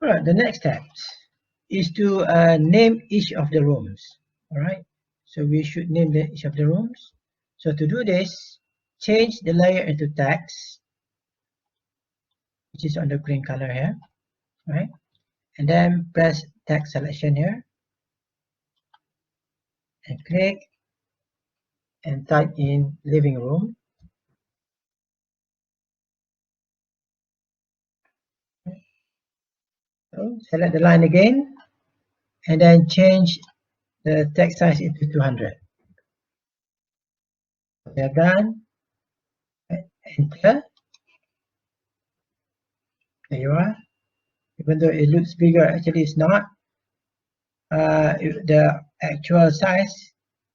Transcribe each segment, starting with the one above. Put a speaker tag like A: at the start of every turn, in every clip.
A: Alright, the next step is to name each of the rooms. Alright, so we should name each of the rooms. So to do this, change the layer into text, which is on the green color here, right? And then press text selection here and click and type in living room. So select the line again and then change the text size into 200. We are done. Enter. There you are. Even though it looks bigger, actually it's not. The actual size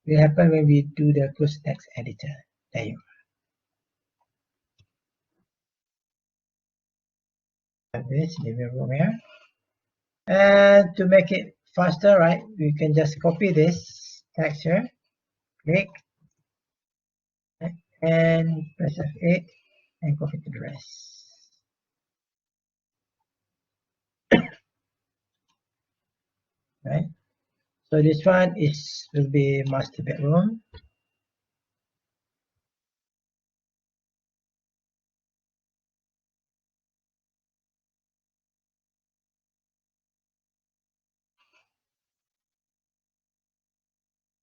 A: will happen when we do the close text editor. There you are. This living room here. And to make it faster, right, we can just copy this text here, click, and press F8 and copy to the rest. Right. So this one will be master bedroom.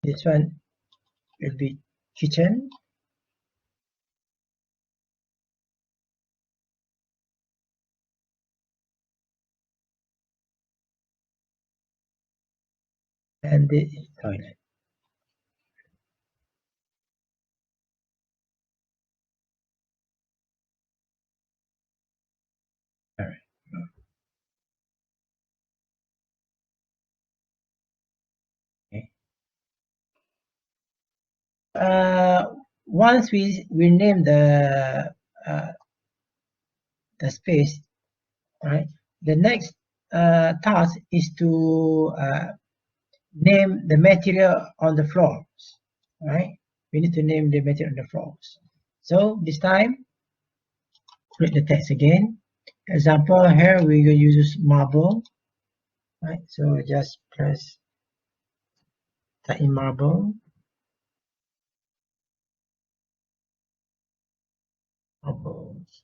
A: This one will be kitchen. And this is toilet. All right. Okay. Once we name the space, right? The next task is to name the material on the floors, right? We need to name the material on the floors. So this time, click the text again. Example here, we're going to use marble, right? So just press type in marble. Marbles.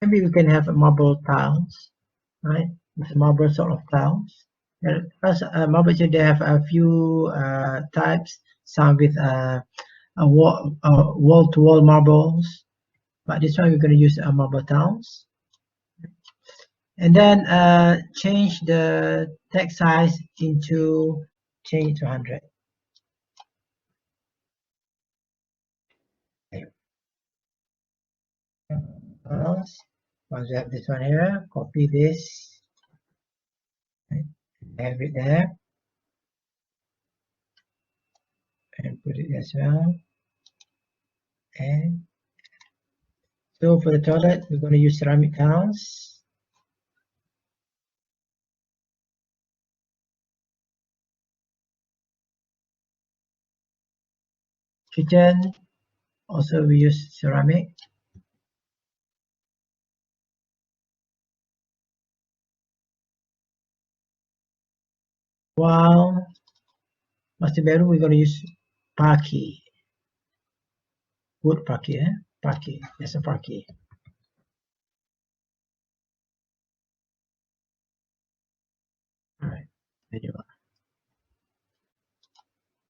A: Maybe we can have marble tiles, right? With marble sort of tiles. Plus, marble they have a few types. Some with wall-to-wall marbles, but this one we're going to use marble tiles. And then change the text size into change to 100. Once we have this one here, copy this, have it there, and put it as well. And so for the toilet, we're going to use ceramic tiles. Kitchen, also we use ceramic. While master bedroom, we're going to use parquet. Wood parquet, parquet. That's a parquet. All right, there you are.